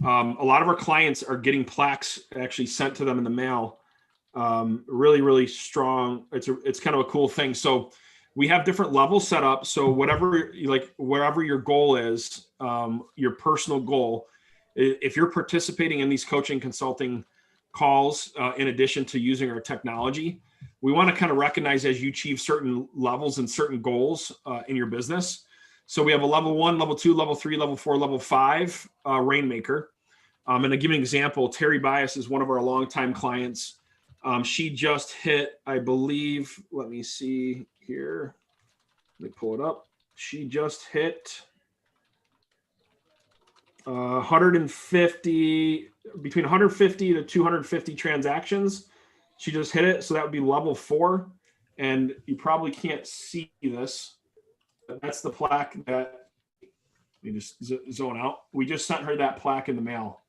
a lot of our clients are getting plaques actually sent to them in the mail. Really, really strong. It's kind of a cool thing. So we have different levels set up. So whatever, like wherever your goal is, your personal goal, if you're participating in these coaching consulting calls, in addition to using our technology, we want to kind of recognize as you achieve certain levels and certain goals in your business. So we have a level 1, level 2, level 3, level 4, level 5 Rainmaker. And to give you an example, Terry Bias is one of our longtime clients. She just hit, I believe, let me see here. Let me pull it up. She just hit 150, between 150 to 250 transactions. She just hit it. So that would be level 4. And you probably can't see this. But that's the plaque that we just zone out. We just sent her that plaque in the mail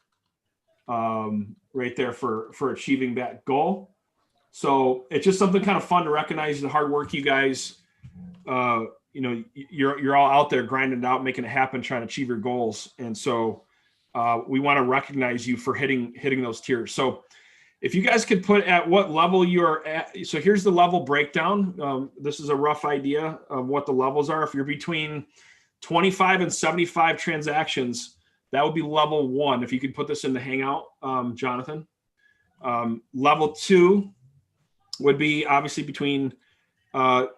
right there for achieving that goal. So it's just something kind of fun to recognize the hard work you guys, you're all out there grinding it out, making it happen, trying to achieve your goals. And so we want to recognize you for hitting those tiers. So if you guys could put at what level you're at. So here's the level breakdown. This is a rough idea of what the levels are. If you're between 25 and 75 transactions, that would be level 1. If you could put this in the Hangout, Jonathan. Level 2 would be obviously between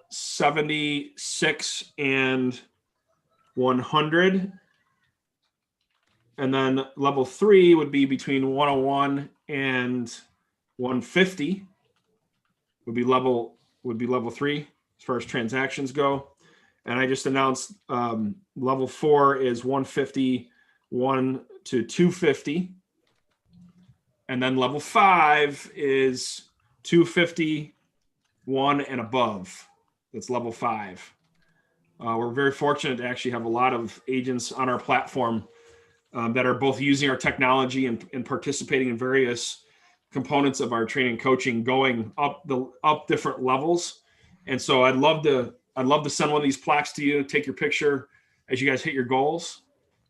76 and 100. And then level 3 would be between 101 and 150 would be level 3 as far as transactions go. And I just announced level 4 is 151 to 250. And then level 5 is 251 and above. That's level 5. We're very fortunate to actually have a lot of agents on our platform that are both using our technology and participating in various components of our training and coaching, going up different levels. And so I'd love to send one of these plaques to you, take your picture as you guys hit your goals.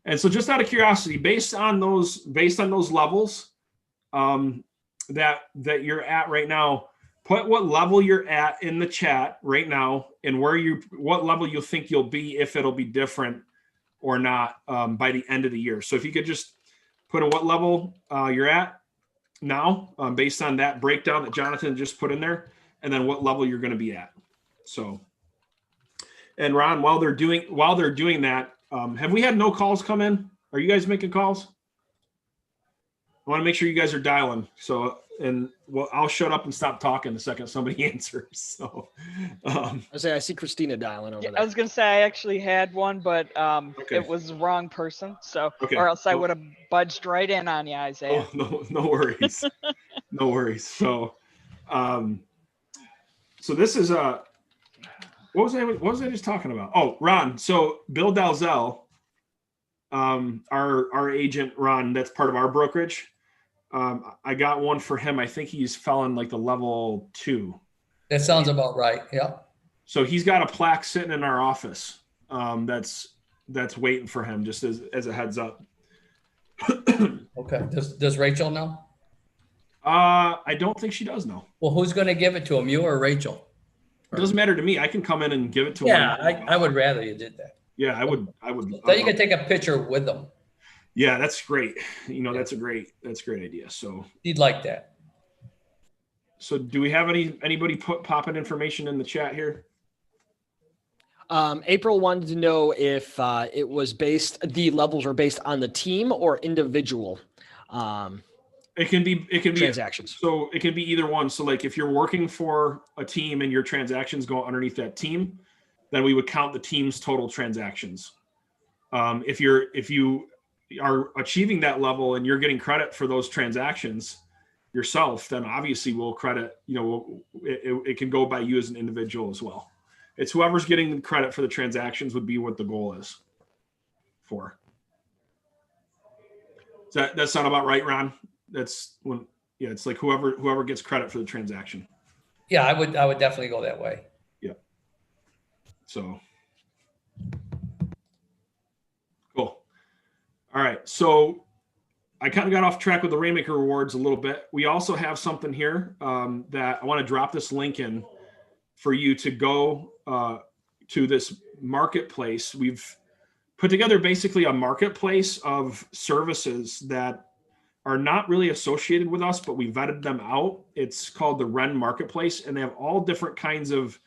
And so just out of curiosity, based on those levels that you're at right now, put what level you're at in the chat right now and what level you think you'll be, if it'll be different or not by the end of the year. So if you could just put in what level you're at now based on that breakdown that Jonathan just put in there, and then what level you're going to be at. So, and Ron, while they're doing that, have we had no calls come in? Are you guys making calls? I want to make sure you guys are dialing. So, and well, I'll shut up and stop talking the second somebody answers. So, I see Christina dialing over there. I was going to say I actually had one, but it was the wrong person. So, or else I would have budged right in on you, Isaiah. Oh, no worries. No worries. So, so this is what was I just talking about? Oh, Ron. So Bill Dalzell, our agent, Ron, that's part of our brokerage. I got one for him. I think he's fell in like the level 2. That sounds about right. Yeah. So he's got a plaque sitting in our office. That's waiting for him, just as a heads up. Okay. Does Rachel know? I don't think she does know. Well, who's going to give it to him, you or Rachel? It doesn't matter to me. I can come in and give it to him. Yeah, I would rather you did that. Yeah, I would. So you can take a picture with them. Yeah, that's great. That's a great idea. So he'd like that. So do we have anybody popping information in the chat here? April wanted to know if the levels are based on the team or individual. It can be transactions. So it can be either one. So like if you're working for a team and your transactions go underneath that team, then we would count the team's total transactions. If you are achieving that level and you're getting credit for those transactions yourself, then obviously we'll credit, it can go by you as an individual as well. It's whoever's getting the credit for the transactions would be what the goal is for. Does that sound about right, Ron? That's when, it's like whoever gets credit for the transaction. Yeah, I would definitely go that way. Yeah. So cool. All right. So I kind of got off track with the Rainmaker rewards a little bit. We also have something here that I want to drop this link in for you to go to this marketplace. We've put together basically a marketplace of services that are not really associated with us, but we vetted them out. It's called the Ren Marketplace, and they have all different kinds of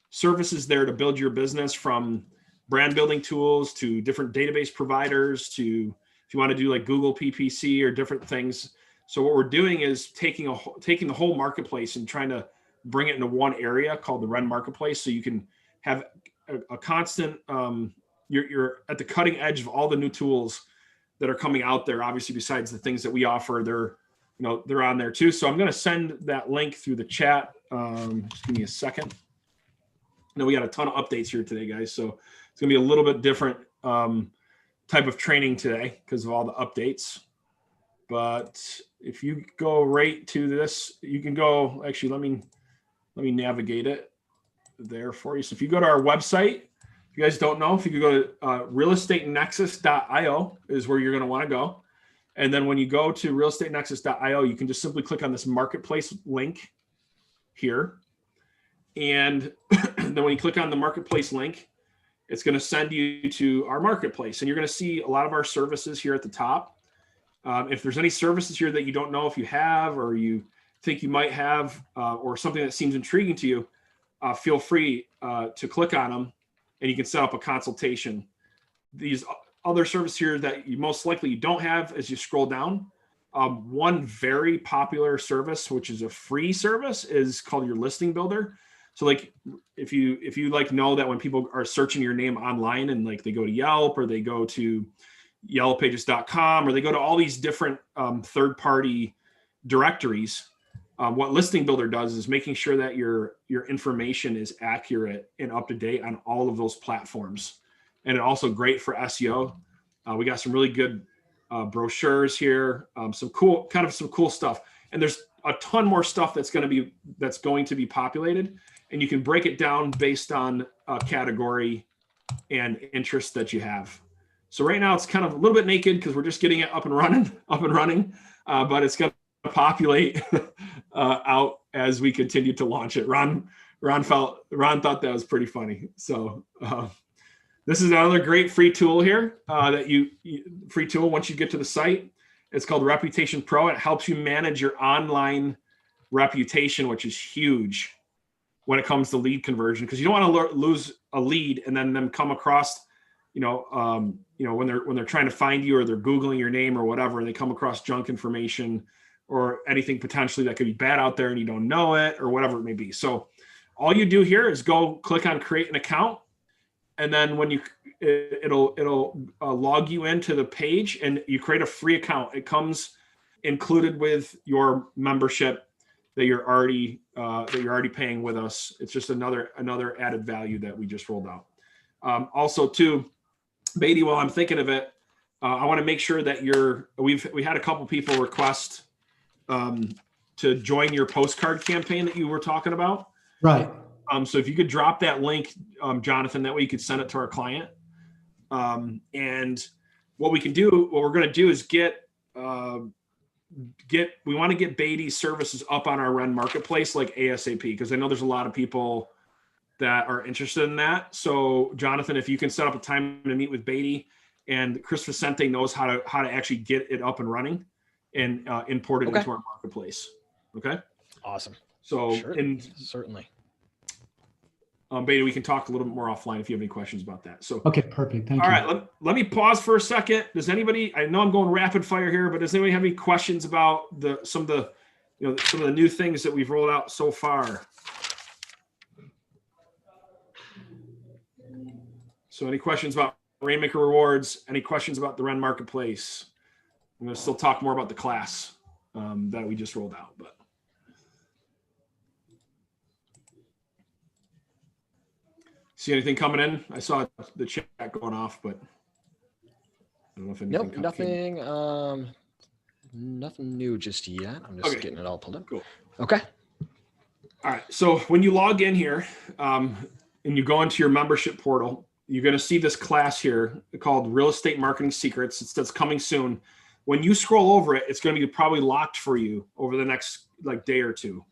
services there to build your business, from brand building tools to different database providers to if you want to do like Google PPC or different things. So what we're doing is taking the whole marketplace and trying to bring it into one area called the Ren Marketplace, so you can have a constant, you're at the cutting edge of all the new tools that are coming out there. Obviously, besides the things that we offer, they're on there too. So I'm going to send that link through the chat. Just give me a second. I know we got a ton of updates here today, guys. So it's going to be a little bit different type of training today because of all the updates. But if you go right to this, you can go, actually, let me navigate it there for you. So if you go to our website, if you guys don't know, if you could go to realestatenexus.io is where you're going to want to go. And then when you go to realestatenexus.io, you can just simply click on this marketplace link here. And then when you click on the marketplace link, it's going to send you to our marketplace. And you're going to see a lot of our services here at the top. If there's any services here that you don't know if you have, or you think you might have, or something that seems intriguing to you, feel free to click on them, and you can set up a consultation. These other services here that you most likely don't have, as you scroll down, one very popular service, which is a free service, is called your listing builder. So like if you like know that when people are searching your name online and like they go to Yelp or they go to yellowpages.com or they go to all these different third-party directories, what Listing Builder does is making sure that your information is accurate and up to date on all of those platforms. And it's also great for SEO. We got some really good brochures here, some cool stuff. And there's a ton more stuff that's going to be populated, and you can break it down based on category and interest that you have. So right now it's kind of a little bit naked because we're just getting it up and running, but it's going to populate out as we continue to launch it. Ron thought that was pretty funny. So this is another great free tool here free tool once you get to the site. It's called Reputation Pro. It helps you manage your online reputation, which is huge when it comes to lead conversion, because you don't want to lose a lead and then them come across, when they're trying to find you or they're Googling your name or whatever, and they come across junk information or anything potentially that could be bad out there and you don't know it or whatever it may be. So all you do here is go click on create an account. And then when it'll log you into the page and you create a free account. It comes included with your membership that you're already paying with us. It's just another added value that we just rolled out. Also too, Beatty, while I'm thinking of it, I want to make sure that we had a couple people request to join your postcard campaign that you were talking about. Right. So if you could drop that link, Jonathan, that way you could send it to our client. And what we're going to do is we want to get Beatty's services up on our Ren Marketplace like ASAP, because I know there's a lot of people that are interested in that. So Jonathan, if you can set up a time to meet with Beatty, and Chris Vicente knows how to actually get it up and running and import it into our marketplace. Okay. Awesome. So certainly. Beatty, we can talk a little bit more offline if you have any questions about that. So okay, perfect. Thank you. All right, let me pause for a second. Does anybody? I know I'm going rapid fire here, but does anybody have any questions about some of the new things that we've rolled out so far? So, any questions about Rainmaker Rewards? Any questions about the Ren Marketplace? I'm going to still talk more about the class that we just rolled out, but. See anything coming in? I saw the chat going off, but I don't know if anything. Nope, nothing new just yet. I'm just getting it all pulled up. Cool. Okay. All right. So when you log in here and you go into your membership portal, you're going to see this class here called Real Estate Marketing Secrets. It says coming soon. when you scroll over it, it's going to be probably locked for you over the next like day or two.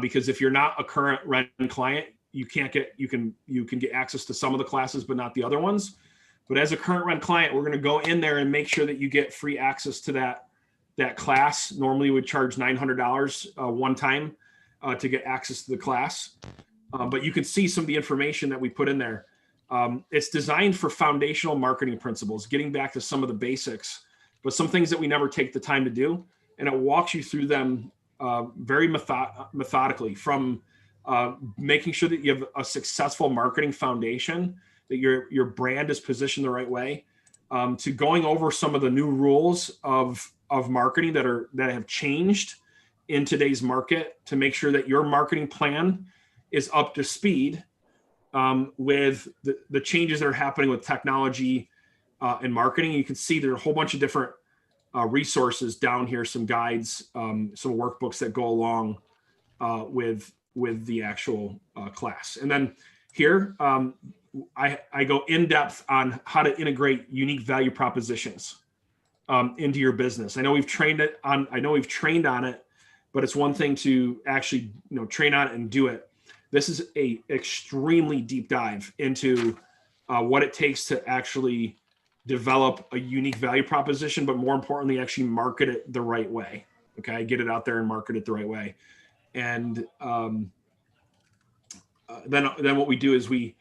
Because if you're not a current Ren client, you can get access to some of the classes, but not the other ones. But as a current Ren client, we're going to go in there and make sure that you get free access to that class. Normally we would charge $900 one time to get access to the class. But you can see some of the information that we put in there. It's designed for foundational marketing principles, getting back to some of the basics, but some things that we never take the time to do. And it walks you through them very methodically, from making sure that you have a successful marketing foundation, that your brand is positioned the right way, to going over some of the new rules of marketing that have changed in today's market, to make sure that your marketing plan is up to speed with the changes that are happening with technology and marketing. You can see there's a whole bunch of different resources down here, some guides, some workbooks that go along with the actual class. And then here, I go in depth on how to integrate unique value propositions into your business. I know we've trained on it, but it's one thing to actually train on it and do it. This is a extremely deep dive into what it takes to actually develop a unique value proposition, but more importantly, actually market it the right way. Okay, get it out there and market it the right way. And then what we do is we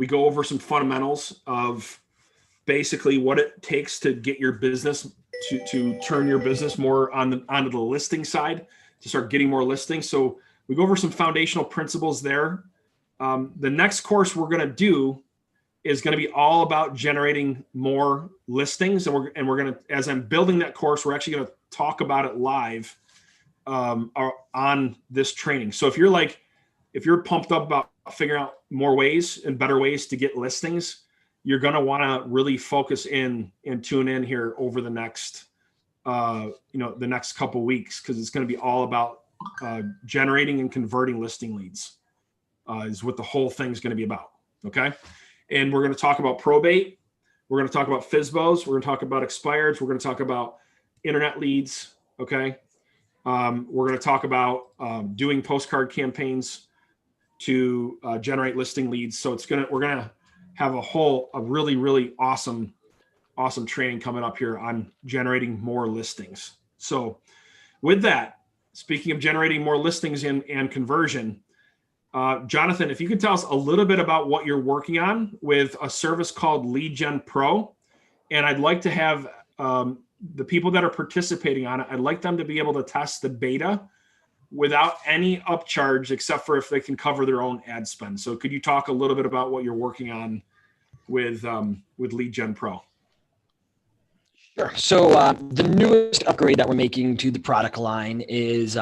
go over some fundamentals of basically what it takes to get your business to turn your business more onto the listing side, to start getting more listings. So we go over some foundational principles there. The next course we're going to do is going to be all about generating more listings. And we're going to, as I'm building that course, we're actually going to talk about it live on this training. So if you're pumped up about figuring out more ways and better ways to get listings, you're going to want to really focus in and tune in here over the next, the next couple weeks, because it's going to be all about generating and converting listing leads is what the whole thing's going to be about. Okay. And we're going to talk about probate. We're going to talk about Fsbos. We're going to talk about expireds. We're going to talk about internet leads. Okay. We're going to talk about doing postcard campaigns to generate listing leads. So we're going to have a really, really awesome training coming up here on generating more listings. So with that, speaking of generating more listings and conversion, Jonathan, if you could tell us a little bit about what you're working on with a service called Lead Gen Pro. And I'd like to have the people that are participating on it, I'd like them to be able to test the beta without any upcharge, except for if they can cover their own ad spend. So could you talk a little bit about what you're working on with Lead Gen Pro? Sure. So the newest upgrade that we're making to the product line is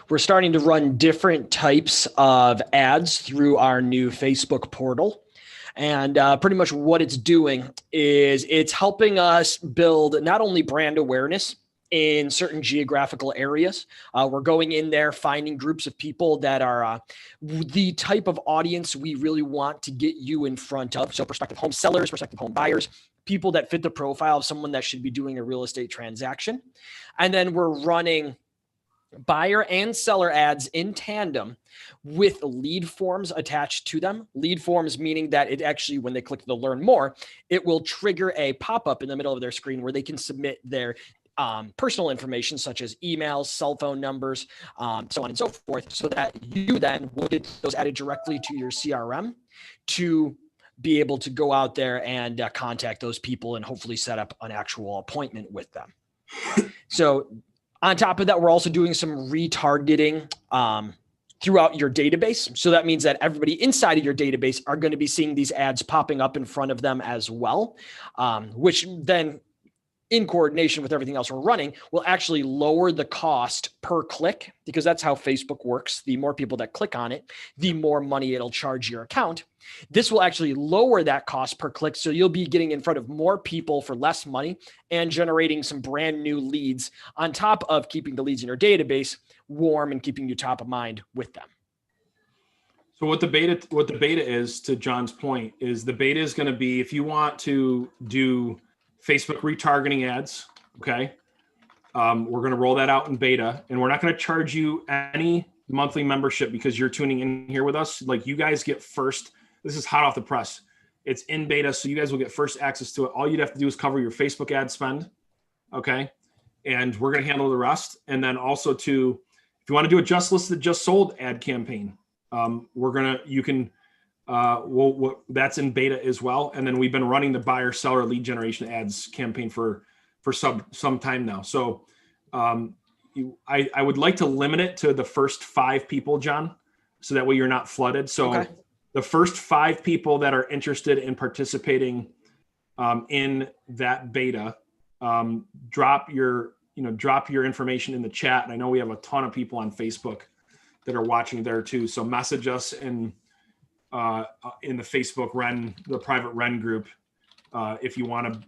we're starting to run different types of ads through our new Facebook portal. And pretty much what it's doing is it's helping us build not only brand awareness in certain geographical areas. We're going in there, finding groups of people that are the type of audience we really want to get you in front of. So prospective home sellers, prospective home buyers, people that fit the profile of someone that should be doing a real estate transaction. And then we're running buyer and seller ads in tandem with lead forms attached to them. Lead forms meaning that it actually, when they click the learn more, it will trigger a pop-up in the middle of their screen where they can submit their personal information such as emails, cell phone numbers, so on and so forth, so that you then will get those added directly to your CRM to be able to go out there and contact those people and hopefully set up an actual appointment with them. So on top of that, we're also doing some retargeting throughout your database. So that means that everybody inside of your database are going to be seeing these ads popping up in front of them as well, which then in coordination with everything else we're running will actually lower the cost per click, because that's how Facebook works. The more people that click on it, the more money it'll charge your account. This will actually lower that cost per click. So you'll be getting in front of more people for less money and generating some brand new leads on top of keeping the leads in your database warm and keeping you top of mind with them. So what the beta is, to John's point, is the beta is going to be, if you want to do Facebook retargeting ads, okay, We're going to roll that out in beta, and we're not going to charge you any monthly membership because you're tuning in here with us. Like, you guys get first. This is hot off the press. It's in beta, so you guys will get first access to it. All you'd have to do is cover your Facebook ad spend. Okay. And we're going to handle the rest. And then also if you want to do a just listed, just sold ad campaign, that's in beta as well. And then we've been running the buyer seller lead generation ads campaign for some time now. So I would like to limit it to the first 5 people, John, so that way you're not flooded. So okay. The first 5 people that are interested in participating in that beta, drop your information in the chat. And I know we have a ton of people on Facebook that are watching there too. So message us in the Facebook the private Ren group, if you want to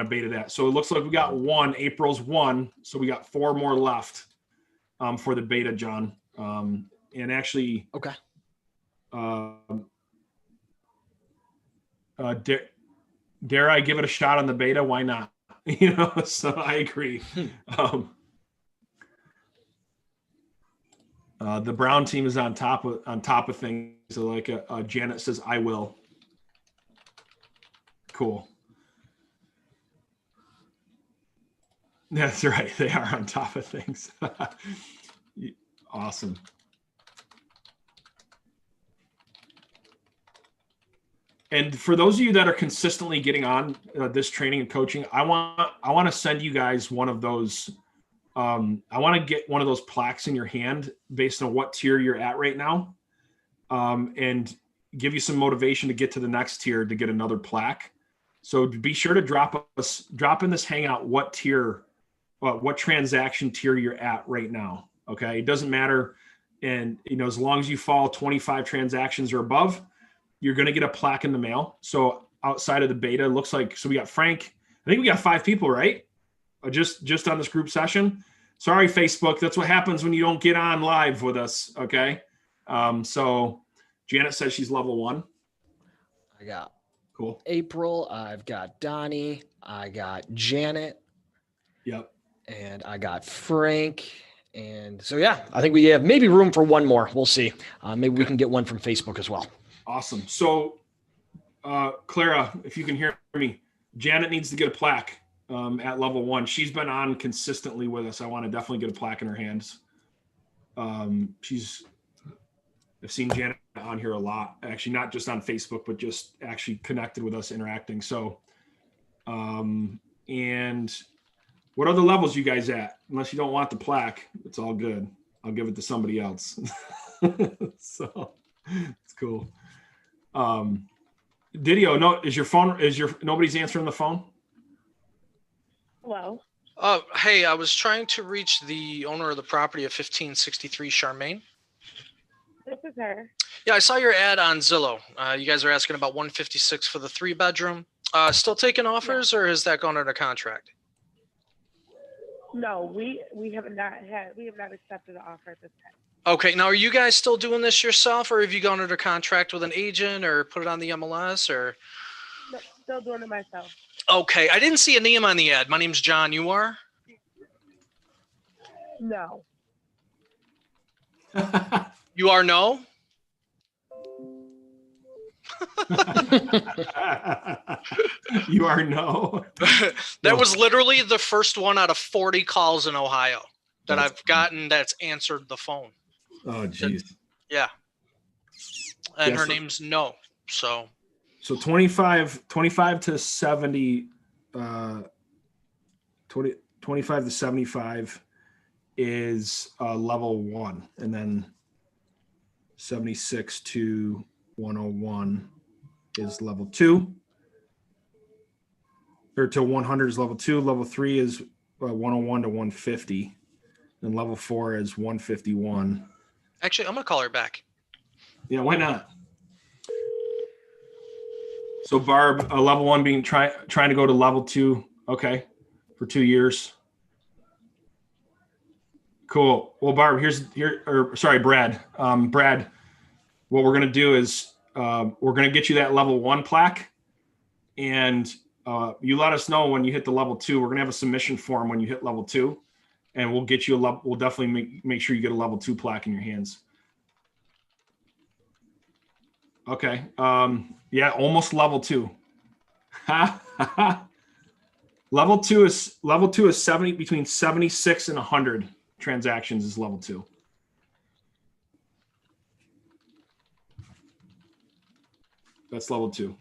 beta that. So it looks like we got April's 1. So we got 4 more left, for the beta, John. And actually, okay. Dare I give it a shot on the beta? Why not? So I agree. The Brown team is on top of things. So like Janet says, I will. Cool. That's right. They are on top of things. Awesome. And for those of you that are consistently getting on this training and coaching, I want to send you guys one of those. I want to get one of those plaques in your hand based on what tier you're at right now, and give you some motivation to get to the next tier to get another plaque. So be sure to drop in this hangout what transaction tier you're at right now. Okay, it doesn't matter, and as long as you fall 25 transactions or above, you're going to get a plaque in the mail. So outside of the beta, it looks like, so we got Frank. I think we got 5 people, right? Just on this group session. Sorry, Facebook. That's what happens when you don't get on live with us. Okay. So Janet says she's level 1. I got cool. April. I've got Donnie. I got Janet. Yep. And I got Frank. And so, yeah, I think we have maybe room for one more. We'll see. Maybe we can get one from Facebook as well. Awesome. So, Clara, if you can hear me, Janet needs to get a plaque at level 1. She's been on consistently with us. I want to definitely get a plaque in her hands. I've seen Janet on here a lot, actually, not just on Facebook, but just actually connected with us, interacting. So, and what other levels you guys at? Unless you don't want the plaque, it's all good. I'll give it to somebody else. So it's cool. Didio, nobody's answering the phone? Hello. Hey, I was trying to reach the owner of the property of 1563 Charmaine. This is her. Yeah, I saw your ad on Zillow. You guys are asking about 156 for the 3-bedroom. Still taking offers, or has that gone under contract? No, we have not accepted the offer at this time. Okay, now are you guys still doing this yourself, or have you gone under contract with an agent or put it on the MLS, or? No, still doing it myself. Okay, I didn't see a name on the ad. My name's John. You are? No. You are no? You are no. That was literally the first one out of 40 calls in Ohio that I've gotten that's answered the phone. Oh, geez. Yeah. And her name's No. So 25 to 70, 25 to 75 is level 1. And then 76 to 101 is level 2. Or to 100 is level 2. Level 3 is 101 to 150. And level 4 is 151. Actually, I'm going to call her back. Yeah, why not? So Barb, level 1 being trying to go to level 2. Okay. For 2 years. Cool. Well, Barb, Brad. Brad, what we're going to do is we're going to get you that level 1 plaque, and you let us know when you hit the level 2. We're going to have a submission form when you hit level 2, and we'll get you we'll definitely make sure you get a level 2 plaque in your hands. Okay. Yeah, almost level 2. Level 2 is 70, between 76 and 100 transactions is level 2. That's level 2.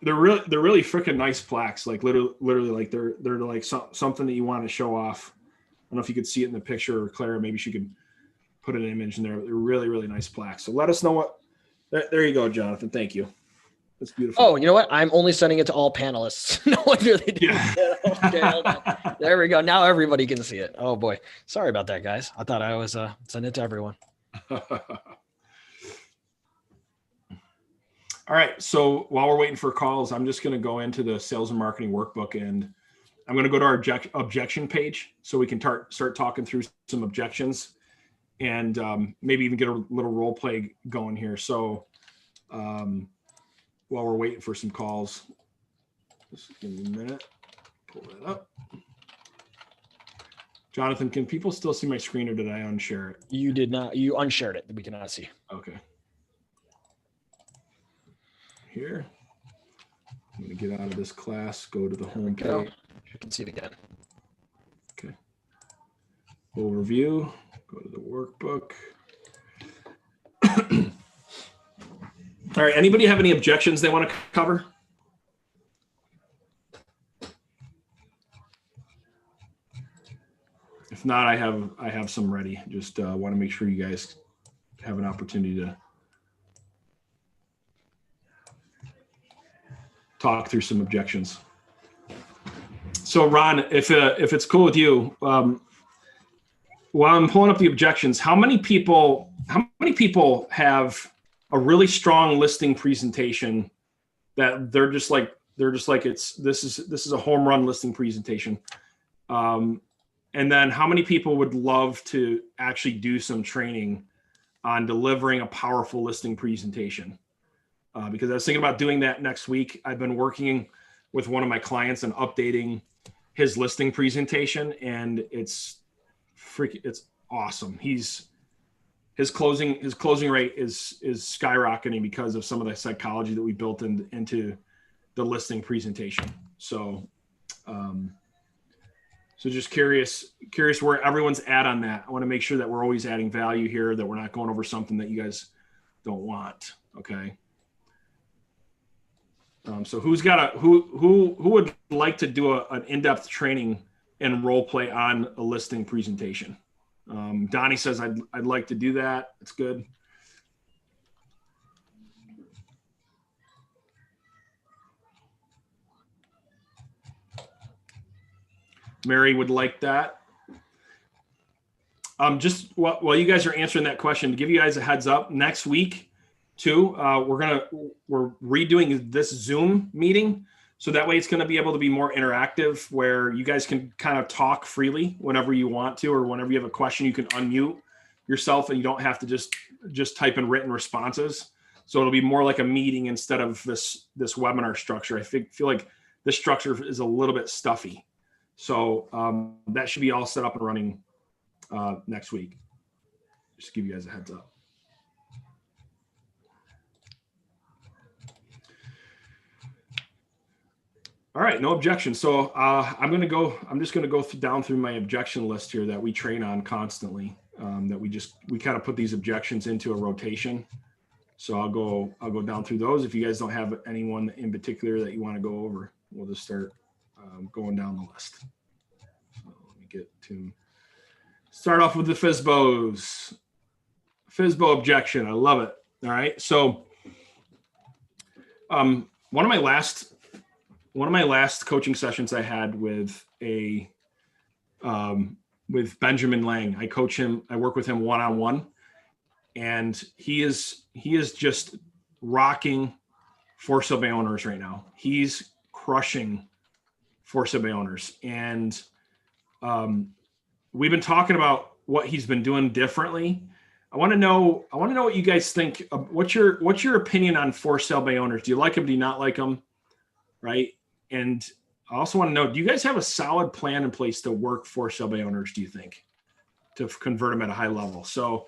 They're really freaking nice plaques. Like literally like they're like something that you want to show off. I don't know if you could see it in the picture, or Clara, maybe she could put an image in there. They're really nice plaques. So let us know what. There you go, Jonathan. Thank you. That's beautiful. Oh, you know what? I'm only sending it to all panelists. No one really did. Yeah. Okay, hold on. There we go. Now everybody can see it. Oh boy. Sorry about that, guys. I thought I was sending it to everyone. All right. So while we're waiting for calls, I'm just going to go into the sales and marketing workbook, and I'm going to go to our objection page so we can start talking through some objections, and maybe even get a little role play going here. So while we're waiting for some calls, just give me a minute. Pull that up. Jonathan, can people still see my screen, or did I unshare it? You did not. You unshared it. We cannot see. Okay. Here. I'm going to get out of this class, go to the home page. You can see it again. Okay. Overview, go to the workbook. All right. Anybody have any objections they want to cover? If not, I have some ready. Just want to make sure you guys have an opportunity to talk through some objections. So Ron, if it's cool with you, while I'm pulling up the objections, how many people have a really strong listing presentation that they're just like this is a home run listing presentation? And then how many people would love to actually do some training on delivering a powerful listing presentation? Because I was thinking about doing that next week. I've been working with one of my clients and updating his listing presentation, and it's awesome. His closing rate is skyrocketing because of some of the psychology that we built into the listing presentation. So, so just curious where everyone's at on that. I want to make sure that we're always adding value here, that we're not going over something that you guys don't want. Okay. So who would like to do an in-depth training and role play on a listing presentation? Donnie says I'd like to do that. It's good. Mary would like that. Just while you guys are answering that question, to give you guys a heads up, next week too, we're redoing this Zoom meeting. So that way it's going to be able to be more interactive, where you guys can kind of talk freely whenever you want to, or whenever you have a question, you can unmute yourself and you don't have to just type in written responses. So it'll be more like a meeting instead of this webinar structure. I feel like this structure is a little bit stuffy. So that should be all set up and running next week. Just to give you guys a heads up. All right, no objections. So I'm just going to go down through my objection list here that we train on constantly. That we kind of put these objections into a rotation. So I'll go down through those. If you guys don't have anyone in particular that you want to go over, we'll just start going down the list. So let me start off with the Fsbos. Fsbo objection. I love it. All right. So one of my last coaching sessions I had with with Benjamin Lang. I coach him. I work with him one-on-one, and he is just rocking for sale by owners right now. He's crushing for sale by owners, and we've been talking about what he's been doing differently. I want to know what you guys think. What's your opinion on for sale by owners? Do you like him? Do you not like him? Right. And I also want to know, do you guys have a solid plan in place to work for sale by owners, do you think, to convert them at a high level? So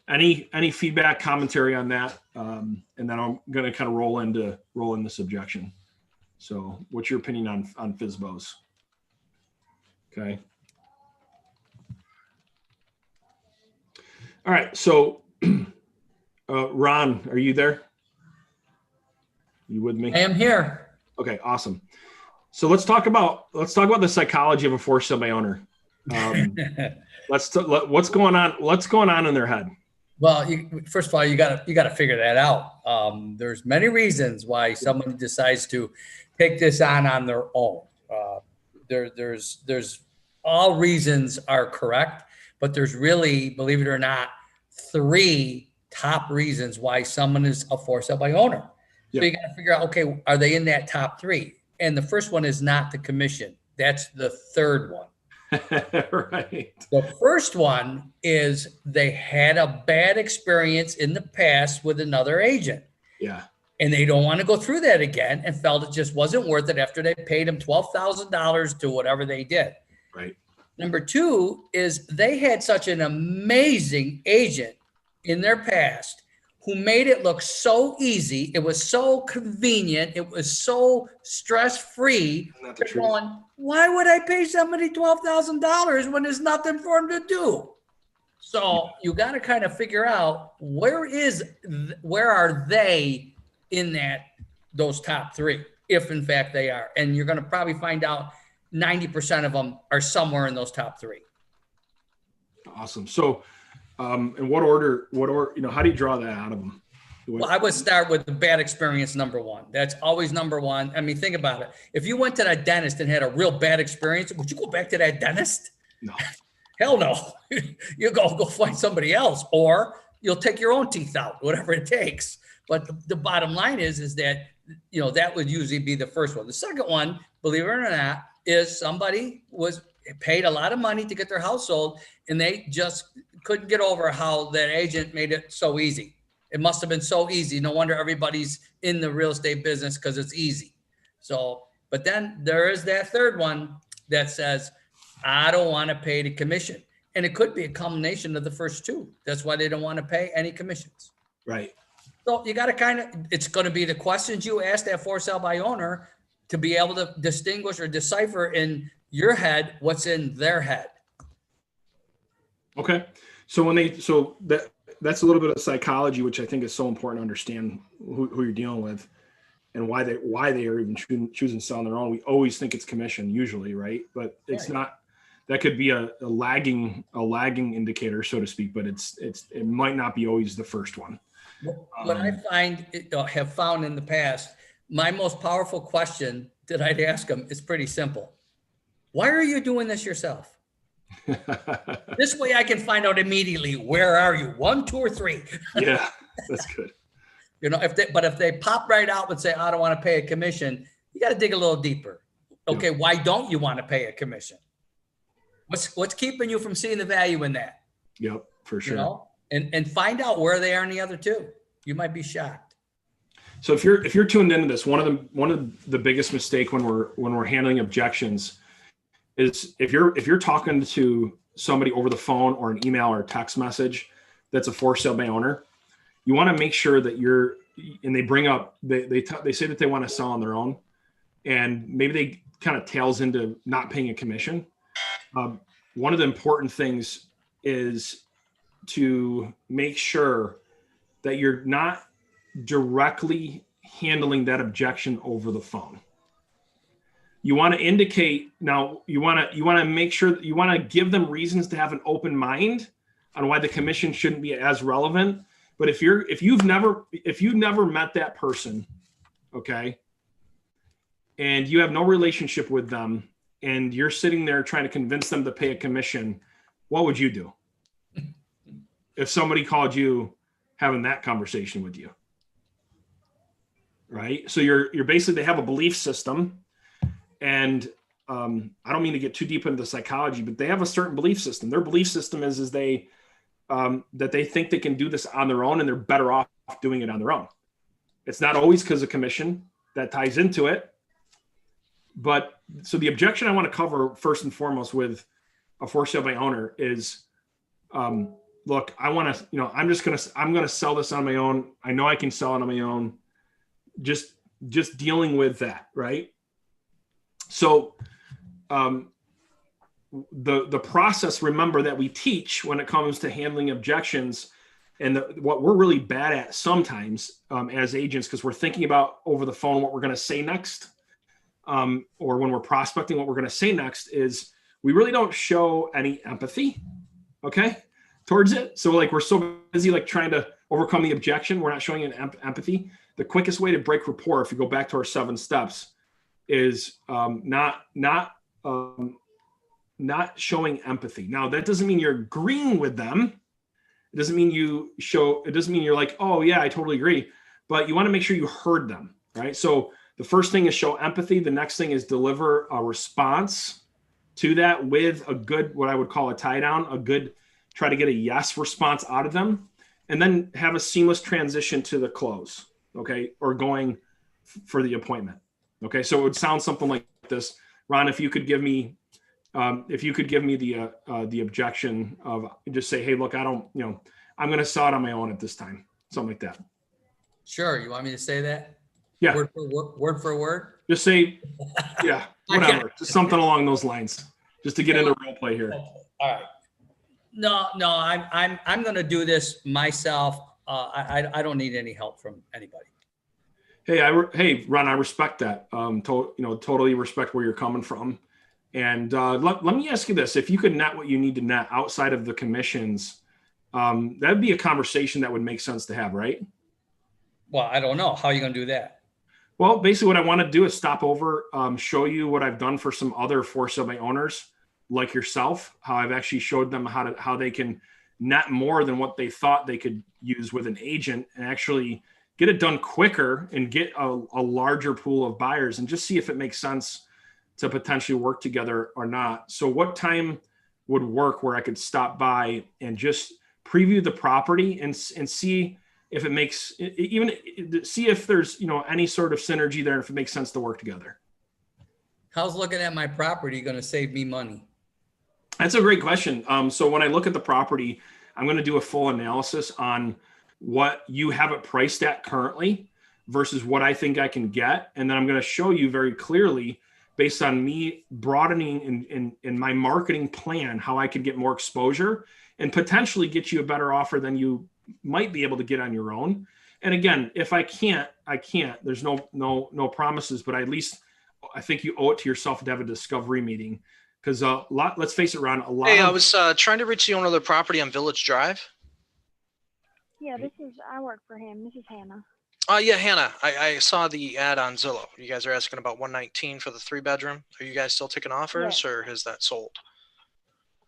any feedback, commentary on that? And then I'm going to kind of roll in this objection. So what's your opinion on Fsbos? Okay. All right. So Ron, are you there? You with me? I am here. Okay, awesome. So let's talk about the psychology of a for sale by owner. What's going on? What's going on in their head? Well, first of all, you got to figure that out. There's many reasons why someone decides to take this on their own. There's all reasons are correct, but there's really, believe it or not, 3 top reasons why someone is a for sale by owner. So you got to figure out, okay, are they in that top 3? And the first one is not the commission. That's the third one. Right. The first one is they had a bad experience in the past with another agent. Yeah. And they don't want to go through that again and felt it just wasn't worth it after they paid them $12,000 to whatever they did. Right. Number 2 is they had such an amazing agent in their past who made it look so easy. It was so convenient. It was so stress-free. They're going, why would I pay somebody $12,000 when there's nothing for them to do? So you got to kind of figure out where are they in those top 3, if in fact they are. And you're going to probably find out 90% of them are somewhere in those top 3. Awesome. So, in what order, how do you draw that out of them? Well, I would start with the bad experience, number 1. That's always number 1. I mean, think about it. If you went to that dentist and had a real bad experience, would you go back to that dentist? No. Hell no. You go find somebody else, or you'll take your own teeth out, whatever it takes. But the bottom line is that, that would usually be the first one. The second one, believe it or not, is somebody was paid a lot of money to get their house sold, and they just couldn't get over how that agent made it so easy. It must have been so easy. No wonder everybody's in the real estate business, because it's easy. So, but then there is that third one that says, I don't want to pay the commission. And it could be a combination of the first 2. That's why they don't want to pay any commissions. Right. So you got to it's going to be the questions you ask that for sale by owner to be able to distinguish or decipher in your head what's in their head. Okay. So that's a little bit of psychology, which I think is so important to understand who you're dealing with and why they are even choosing to sell on their own. We always think it's commission usually, right? But it's not. That could be a lagging indicator, so to speak. But it might not be always the first one. What I have found in the past, my most powerful question that I'd ask them is pretty simple. Why are you doing this yourself? This way I can find out immediately, where are you? 1, 2, or 3? Yeah, that's good. If they pop right out and say, I don't want to pay a commission, you got to dig a little deeper. Okay, yep. Why don't you want to pay a commission? What's keeping you from seeing the value in that? Yep, for sure. And find out where they are in the other 2. You might be shocked. So if you're tuned into this, one of the biggest mistake when we're handling objections is if you're talking to somebody over the phone or an email or a text message that's a for sale by owner, you want to make sure that and they bring up they say that they want to sell on their own, and maybe they kind of tails into not paying a commission. One of the important things is to make sure that you're not directly handling that objection over the phone. You want to indicate, now you want to make sure that you want to give them reasons to have an open mind on why the commission shouldn't be as relevant. But if you've never met that person, okay, and you have no relationship with them, and you're sitting there trying to convince them to pay a commission, what would you do if somebody called you having that conversation with you? Right? So you're basically, they have a belief system, and I don't mean to get too deep into the psychology, but they have a certain belief system. Their belief system is that they think they can do this on their own, and they're better off doing it on their own. It's not always because of commission that ties into it, But so the objection I want to cover first and foremost with a for sale by owner is, look, I want to, I'm going to sell this on my own. I know I can sell it on my own. Just dealing with that. Right. So, the process, remember, that we teach when it comes to handling objections, and what we're really bad at sometimes as agents, because we're thinking about over the phone what we're going to say next, or when we're prospecting what we're going to say next, is we really don't show any empathy, okay, towards it. So like we're so busy like trying to overcome the objection, we're not showing an empathy. The quickest way to break rapport, if you go back to our 7 steps, is not showing empathy. Now, that doesn't mean you're agreeing with them. It doesn't mean it doesn't mean you're like, oh yeah, I totally agree. But you want to make sure you heard them, right? So the first thing is show empathy. The next thing is deliver a response to that with a good, what I would call a tie down, try to get a yes response out of them, and then have a seamless transition to the close, okay? Or going for the appointment. Okay, so it would sound something like this. Ron, if you could give me the objection of, just say, hey, look, I'm going to sell it on my own at this time. Something like that. Sure. You want me to say that? Yeah. Word for word? Just say, yeah, whatever. Just something along those lines, just to get into role play here. All right. No, I'm going to do this myself. I don't need any help from anybody. Hey, Ron, I respect that. Totally respect where you're coming from. And let me ask you this: if you could net what you need to net outside of the commissions, that'd be a conversation that would make sense to have, right? Well, I don't know. How are you going to do that? Well, basically what I want to do is stop over, show you what I've done for some other for sale by owners like yourself, how I've actually showed them how they can net more than what they thought they could use with an agent, and actually get it done quicker and get a larger pool of buyers, and just see if it makes sense to potentially work together or not. So what time would work where I could stop by and just preview the property and see if it makes, even see if there's, any sort of synergy there, and if it makes sense to work together. How's looking at my property going to save me money? That's a great question. So when I look at the property, I'm going to do a full analysis on what you have it priced at currently versus what I think I can get. And then I'm going to show you very clearly, based on me broadening in my marketing plan, how I could get more exposure and potentially get you a better offer than you might be able to get on your own. And again, if I can't, I can't. There's no promises, but at least I think you owe it to yourself to have a discovery meeting, because let's face it, Ron, a lot. Hey, I was trying to reach the owner of the property on Village Drive. Yeah, I work for him. This is Hannah. Yeah, Hannah, I saw the ad on Zillow. You guys are asking about 119 for the 3-bedroom. Are you guys still taking offers, or has that sold?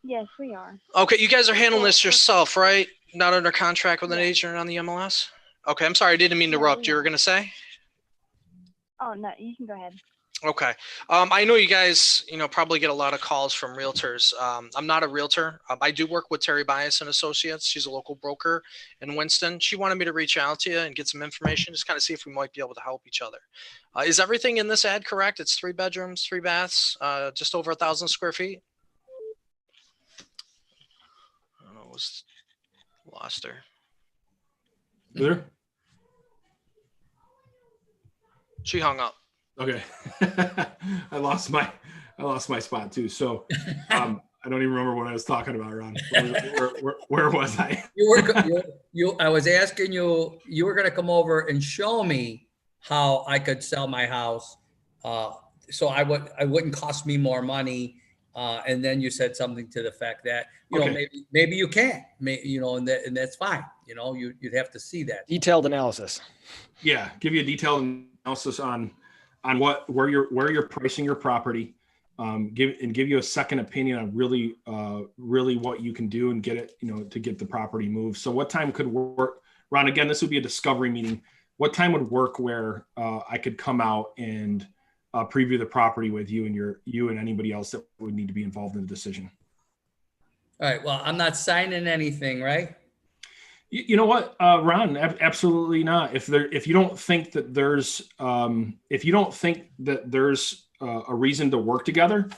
Yes, we are. Okay, you guys are handling this yourself, right? Not under contract with an agent on the MLS? Okay, I'm sorry, I didn't mean to interrupt. You were going to say? Oh, no, you can go ahead. Okay. I know you guys, probably get a lot of calls from realtors. I'm not a realtor. I do work with Terry Bias and Associates. She's a local broker in Winston. She wanted me to reach out to you and get some information, just kind of see if we might be able to help each other. Is everything in this ad correct? It's 3 bedrooms, 3 baths, just over 1,000 square feet. I don't know, lost her. There? She hung up. Okay. I lost my spot too. So I don't even remember what I was talking about, Ron. Where was I? I was asking you were going to come over and show me how I could sell my house. So I wouldn't cost me more money. And then you said something to the fact that, maybe you can't, and that's fine. You'd have to see that. Detailed analysis. Yeah. Give you a detailed analysis on where you're pricing your property, give you a second opinion on really what you can do and get it, to get the property moved. So what time could work, Ron? Again, this would be a discovery meeting. What time would work where I could come out and preview the property with you and anybody else that would need to be involved in the decision? All right. Well, I'm not signing anything, right? You know what, Ron? Absolutely not. If you don't think that there's a reason to work together,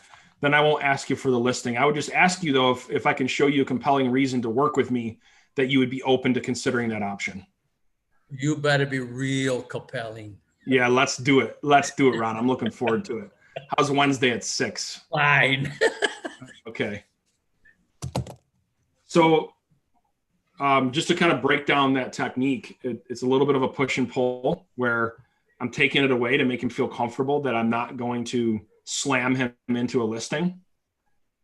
then I won't ask you for the listing. I would just ask you though, if I can show you a compelling reason to work with me, that you would be open to considering that option. You better be real compelling. Yeah, let's do it. Let's do it, Ron. I'm looking forward to it. How's Wednesday at 6? Fine. Okay. So just to kind of break down that technique, it's a little bit of a push and pull where I'm taking it away to make him feel comfortable that I'm not going to slam him into a listing.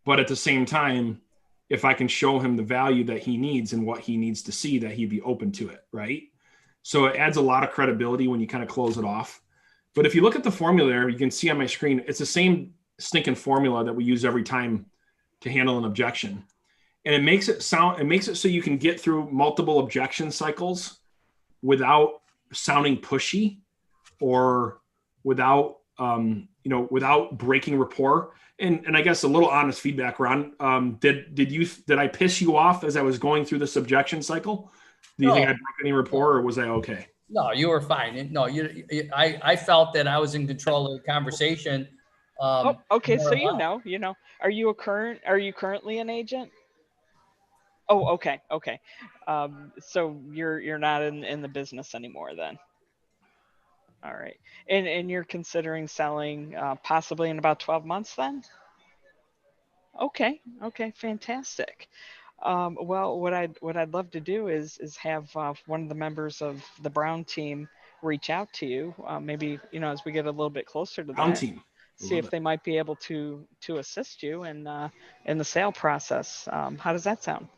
But at the same time, if I can show him the value that he needs and what he needs to see, that he'd be open to it, right? So it adds a lot of credibility when you kind of close it off. But if you look at the formula there, you can see on my screen, it's the same stinking formula that we use every time to handle an objection. And it makes it so you can get through multiple objection cycles without sounding pushy or without, without breaking rapport. And I guess a little honest feedback, Ron, did I piss you off as I was going through this objection cycle? Do you think I broke any rapport, or was I okay? No, you were fine. No, I felt that I was in control of the conversation. Okay. So are you currently an agent? Oh, okay. Okay. So you're not in the business anymore then. All right. And you're considering selling possibly in about 12 months then? Okay. Okay. Fantastic. Well, what I'd love to do is have one of the members of the Brown team reach out to you. Maybe, as we get a little bit closer to Brown that, team. see if they might be able to assist you in the sale process. How does that sound?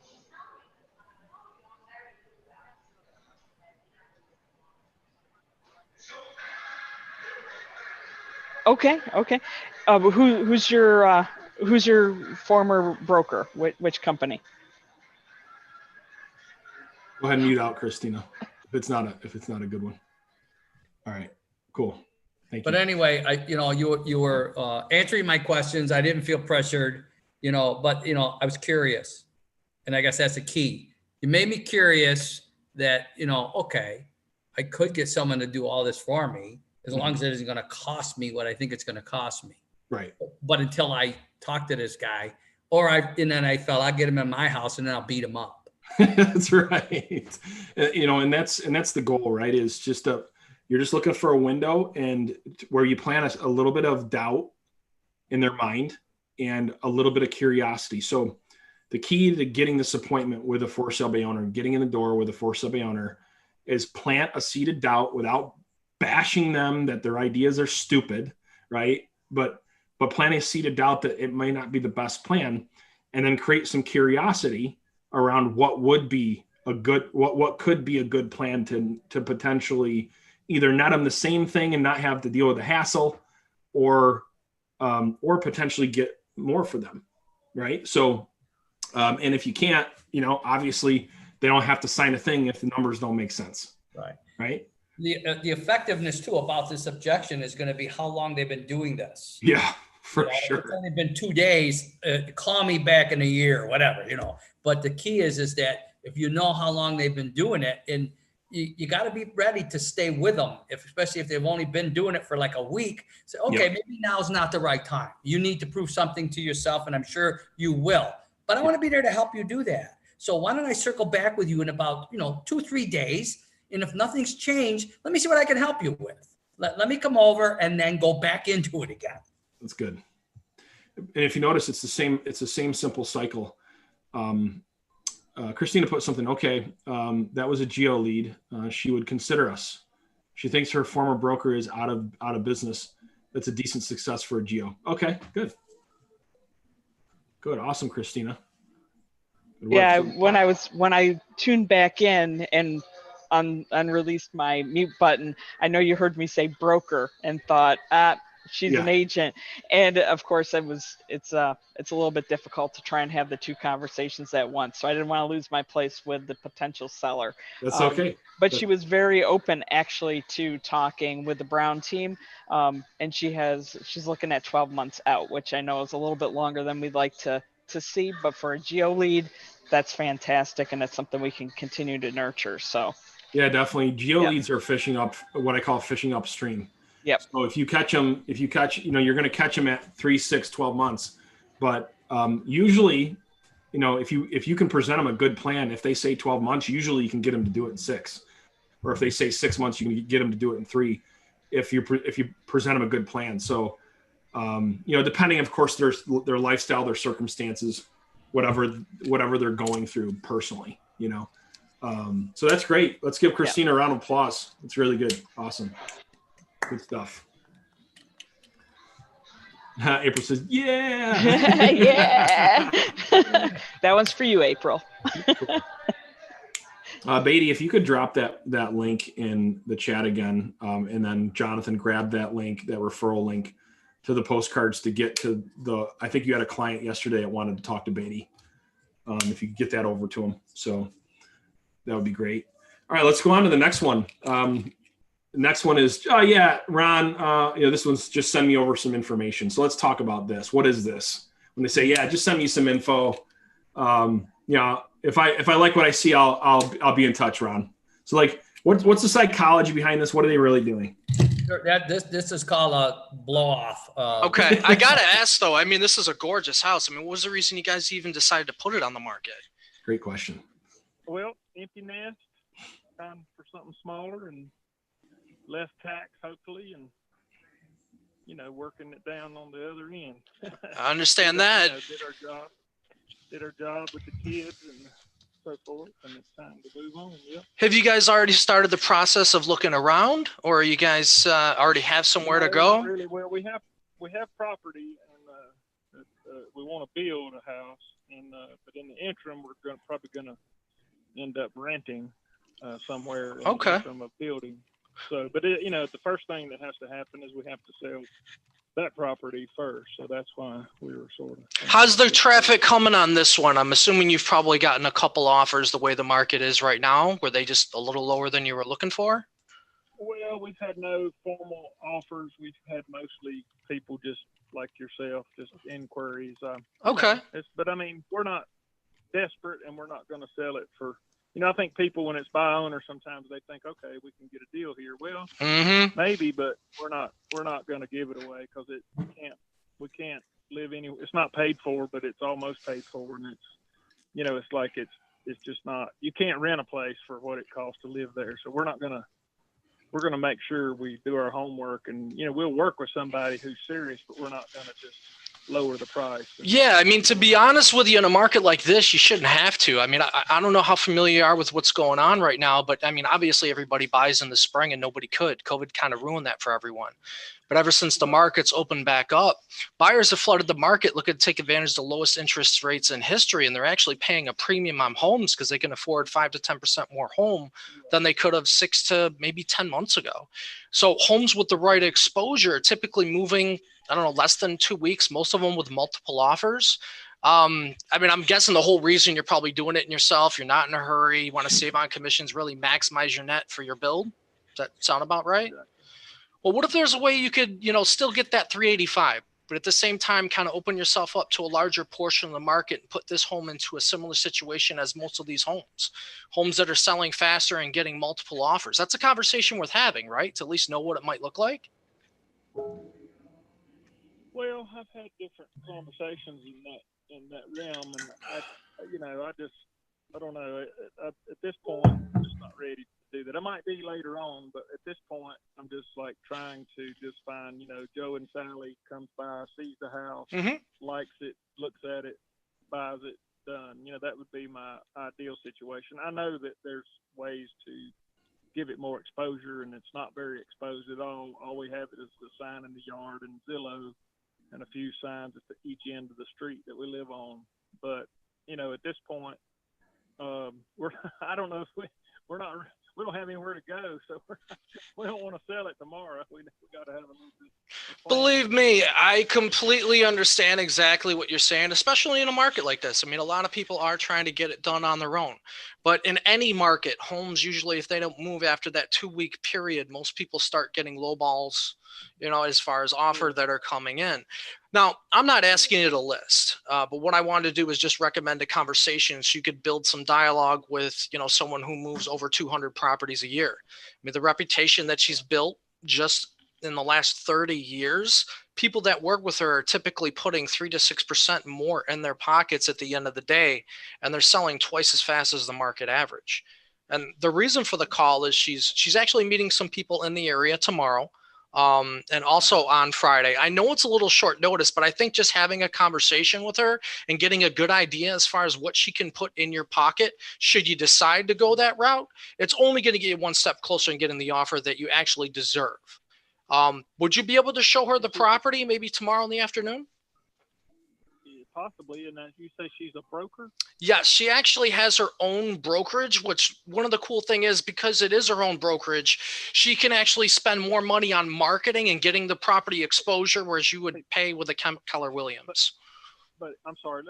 Okay. Okay. Who's your former broker? Which company? Go ahead and mute out, Christina, if it's not a good one. All right, cool. Thank you. But anyway, you were answering my questions. I didn't feel pressured, but I was curious, and I guess that's the key. You made me curious that okay, I could get someone to do all this for me as long as it isn't going to cost me what I think it's going to cost me. Right. But until I talk to this guy, and then I felt I'll get him in my house and then I'll beat him up. That's right. And that's the goal, right? Is just you're just looking for a window and where you plant a little bit of doubt in their mind and a little bit of curiosity. So the key to getting this appointment with a for sale by owner, getting in the door with a for sale by owner, is plant a seed of doubt without bashing them that their ideas are stupid, right? But planting a seed of doubt that it may not be the best plan, and then create some curiosity around what could be a good plan to potentially either net them the same thing and not have to deal with the hassle, or potentially get more for them, right? So, and if you can't, obviously they don't have to sign a thing if the numbers don't make sense. Right. The effectiveness too about this objection is going to be how long they've been doing this. Yeah, for sure. It's only been 2 days. Call me back in a year, whatever, But the key is that if you know how long they've been doing it, and you got to be ready to stay with them, especially if they've only been doing it for like a week. Say, okay, maybe now's not the right time. You need to prove something to yourself, and I'm sure you will. But I want to be there to help you do that. So why don't I circle back with you in about 2-3 days? And if nothing's changed, let me see what I can help you with. Let me come over and then go back into it again. That's good. And if you notice, it's the same simple cycle. Christina put something, okay, that was a geo lead. She would consider us. She thinks her former broker is out of business. That's a decent success for a geo. Okay, good. Good. Awesome, Christina. Yeah, when I tuned back in and unreleased my mute button, I know you heard me say broker and thought, she's an agent. And of course it's a little bit difficult to try and have the two conversations at once. So I didn't want to lose my place with the potential seller. That's okay. But she was very open actually to talking with the Brown team. And she's looking at 12 months out, which I know is a little bit longer than we'd like to see, but for a geo lead, that's fantastic. And it's something we can continue to nurture. So yeah, definitely. Geo leads are fishing up, what I call fishing upstream. Yep. So if you catch, you're going to catch them at 3, 6, 12 months. But usually, if you can present them a good plan, if they say 12 months, usually you can get them to do it in 6. Or if they say 6 months, you can get them to do it in 3. If you present them a good plan. So, depending, of course, their lifestyle, their circumstances, whatever they're going through personally, so that's great. Let's give Christina a round of applause. It's really good. Awesome. Good stuff. April says, yeah. Yeah. That one's for you, April. Beatty, if you could drop that link in the chat again, and then Jonathan, grab that link, that referral link to the postcards to get to I think you had a client yesterday that wanted to talk to Beatty. If you could get that over to him. So that would be great. All right, let's go on to the next one. The next one is, Ron, this one's just send me over some information. So let's talk about this. What is this? When they say, just send me some info. If I like what I see, I'll be in touch, Ron. So like, what's the psychology behind this? What are they really doing? This is called a blow off. Okay, I gotta ask though. I mean, this is a gorgeous house. I mean, what was the reason you guys even decided to put it on the market? Great question. Well, empty nest, time for something smaller and less tax, hopefully, and working it down on the other end. I understand that. Did our job with the kids and so forth, and it's time to move on. Yeah. Have you guys already started the process of looking around, or you guys already have somewhere to go? Really well. We have property, and we want to build a house, and but in the interim, we're probably gonna end up renting somewhere. Okay. From a building. So, but the first thing that has to happen is we have to sell that property first. So that's why we were sort of. How's the traffic coming on this one? I'm assuming you've probably gotten a couple offers the way the market is right now. Were they just a little lower than you were looking for? Well, we've had no formal offers. We've had mostly people just like yourself, just inquiries. Okay. But I mean, we're not desperate, and we're not going to sell it for. I think people, when it's buy owner, sometimes they think, okay, we can get a deal here. Well, maybe, but we're not going to give it away because we can't live anywhere. It's not paid for, but it's almost paid for, and it's, it's like it's just not. You can't rent a place for what it costs to live there. So we're going to make sure we do our homework, and we'll work with somebody who's serious, but we're not going to just lower the price. Yeah, I mean, to be honest with you, in a market like this, you shouldn't have to. I mean, I don't know how familiar you are with what's going on right now, but I mean, obviously everybody buys in the spring and nobody could. COVID kind of ruined that for everyone. But ever since the market's opened back up, buyers have flooded the market looking to take advantage of the lowest interest rates in history. And they're actually paying a premium on homes because they can afford 5 to 10% more home than they could have 6 to maybe 10 months ago. So homes with the right exposure are typically moving, I don't know, less than 2 weeks, most of them with multiple offers. I mean, I'm guessing the whole reason you're probably doing it in yourself, you're not in a hurry, you want to save on commissions, really maximize your net for your build. Does that sound about right? Well, what if there's a way you could, still get that 385, but at the same time, kind of open yourself up to a larger portion of the market and put this home into a similar situation as most of these homes that are selling faster and getting multiple offers? That's a conversation worth having, right? To at least know what it might look like. Well, I've had different conversations in that realm, and I don't know. At this point, I'm just not ready to do that. I might be later on, but at this point, I'm just like trying to just find, Joe and Sally comes by, sees the house, likes it, looks at it, buys it, done. That would be my ideal situation. I know that there's ways to give it more exposure, and it's not very exposed at all. All we have is the sign in the yard and Zillow and a few signs at each end of the street that we live on. But, at this point, I don't know if we don't have anywhere to go, so we don't want to sell it tomorrow. We got to have a little bit of plan. Believe me, I completely understand exactly what you're saying, especially in a market like this. I mean, a lot of people are trying to get it done on their own. But in any market, homes usually, if they don't move after that 2-week period, most people start getting low balls, as far as offer that are coming in. Now, I'm not asking you to list, but what I wanted to do is just recommend a conversation so you could build some dialogue with, someone who moves over 200 properties a year. I mean, the reputation that she's built just, in the last 30 years, people that work with her are typically putting 3 to 6% more in their pockets at the end of the day, and they're selling twice as fast as the market average. And the reason for the call is she's actually meeting some people in the area tomorrow, and also on Friday. I know it's a little short notice, but I think just having a conversation with her and getting a good idea as far as what she can put in your pocket, should you decide to go that route, it's only going to get you one step closer in getting the offer that you actually deserve. Would you be able to show her the property maybe tomorrow in the afternoon? Possibly. And you say she's a broker? Yes, she actually has her own brokerage, which one of the cool thing is, because it is her own brokerage, she can actually spend more money on marketing and getting the property exposure, whereas you would pay with a Keller Williams. But I'm sorry,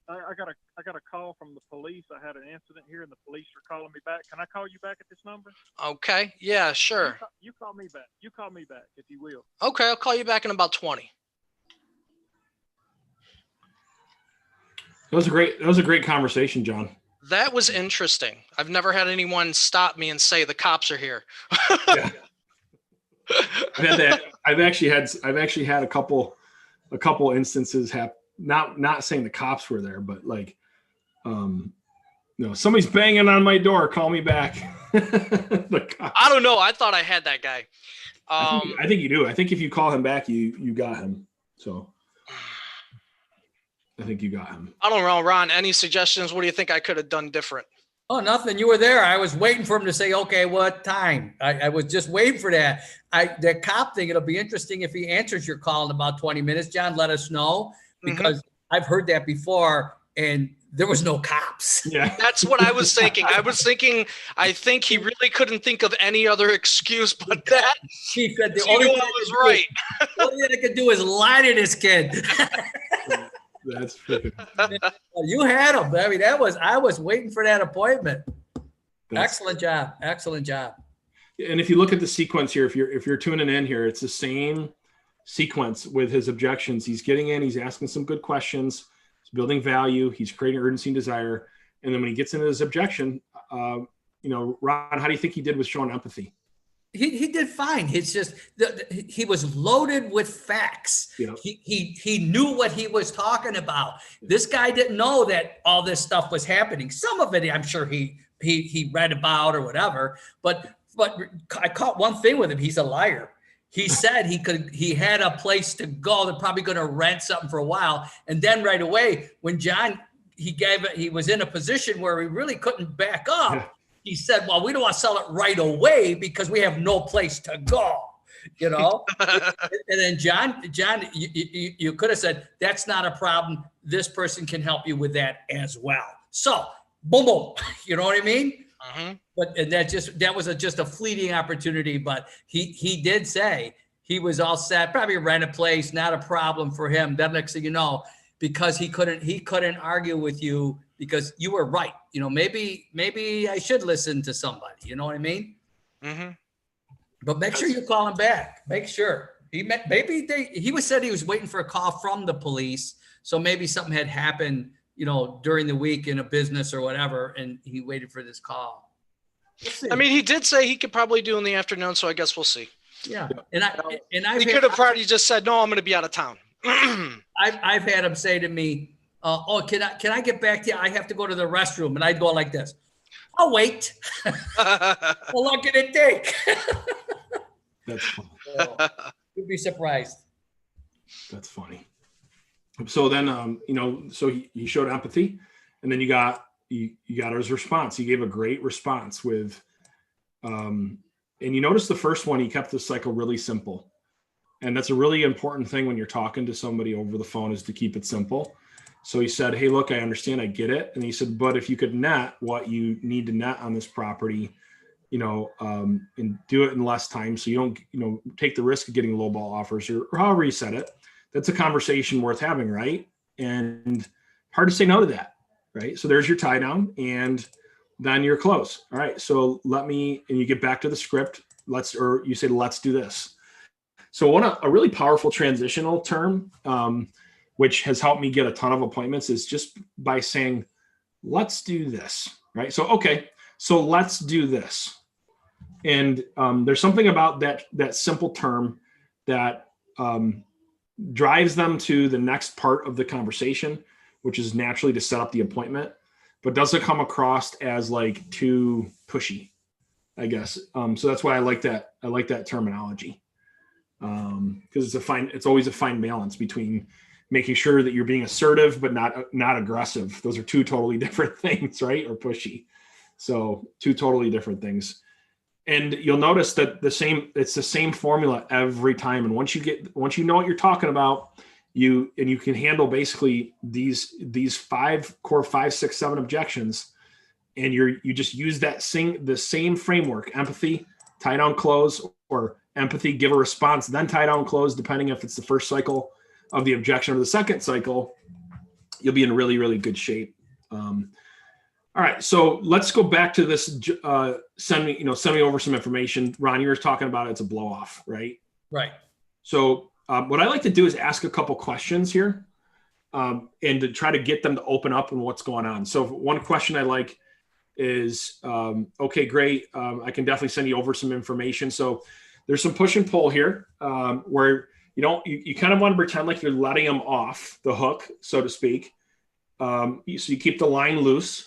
I got a call from the police. I had an incident here and the police are calling me back. Can I call you back at this number? Okay. Yeah, sure. You call me back. You call me back if you will. Okay, I'll call you back in about 20. That was a great conversation, John. That was interesting. I've never had anyone stop me and say the cops are here. Yeah. I've had that. I've actually had a couple instances happen. Not saying the cops were there, but like, somebody's banging on my door. Call me back. I don't know. I thought I had that guy. I think you do. I think if you call him back, you got him. So I think you got him. I don't know, Ron. Any suggestions? What do you think I could have done different? Oh, nothing. You were there. I was waiting for him to say, okay, what time? I was just waiting for that. The cop thing, it'll be interesting if he answers your call in about 20 minutes. John, let us know, because I've heard that before and there was no cops. Yeah. That's what I was thinking. I think he really couldn't think of any other excuse but that. He said the So only you thing know I was right. The only thing I could do is lie to this kid. That's freaking. You had him. I mean, I was waiting for that appointment. Excellent job. And if you look at the sequence here, if you're tuning in here, it's the same sequence with his objections. He's getting in, he's asking some good questions, he's building value, he's creating urgency and desire. And then when he gets into his objection, Ron, how do you think he did with showing empathy? He did fine. It's just he was loaded with facts. Yeah. He knew what he was talking about. This guy didn't know that all this stuff was happening. Some of it, I'm sure he read about or whatever. But I caught one thing with him. He's a liar. He said he had a place to go. They're probably going to rent something for a while, and then right away when John he was in a position where he really couldn't back up. Yeah. He said, well, we don't want to sell it right away because we have no place to go, And then John, you could have said, that's not a problem. This person can help you with that as well. So, boom, boom. You know what I mean? Uh-huh. But that was just a fleeting opportunity. But he did say he was all set, probably rent a place, not a problem for him. Then next thing you know, because he couldn't argue with you because you were right. Maybe I should listen to somebody. You know what I mean? Mm-hmm. But make sure you call him back. Make sure he said he was waiting for a call from the police. So maybe something had happened, during the week in a business or whatever, and he waited for this call. I mean, he did say he could probably do in the afternoon, so I guess we'll see. Yeah, he could have probably just said, "No, I'm going to be out of town." I've had him say to me, can I get back to you? I have to go to the restroom. And I'd go like this. I'll wait. How long can it take? That's funny. You'd be surprised. That's funny. So then, so he showed empathy, and then you got his response. He gave a great response with, and you notice the first one, he kept the cycle really simple. And that's a really important thing when you're talking to somebody over the phone, is to keep it simple. So he said, hey, look, I understand, I get it. And he said, but if you could net what you need to net on this property, and do it in less time, so you don't, take the risk of getting lowball offers or however you said it, that's a conversation worth having, right? And hard to say no to that, right? So there's your tie down, and then you're close. All right, so and you get back to the script, you say, let's do this. So a really powerful transitional term, which has helped me get a ton of appointments, is just by saying, let's do this, right? So, okay, so let's do this. And there's something about that simple term that drives them to the next part of the conversation, which is naturally to set up the appointment, but doesn't come across as like too pushy, I guess. So that's why I like that. I like that terminology, because it's always a fine balance between making sure that you're being assertive but not aggressive. Those are two totally different things, right? Or pushy. So two totally different things. And you'll notice that it's the same formula every time. And once you know what you're talking about, you can handle basically these 5 core 5, 6, 7 objections, and you just use the same framework: empathy, tie down, close, or empathy, give a response, then tie down, close, depending if it's the first cycle of the objection or the second cycle. You'll be in really, really good shape. All right, so let's go back to this. Send me over some information. Ron, you were talking about it's a blow off, right? Right. So what I like to do is ask a couple questions here, and to try to get them to open up and what's going on. So one question I like is, okay, great. I can definitely send you over some information. So there's some push and pull here, where you kind of want to pretend like you're letting them off the hook, so to speak. So you keep the line loose.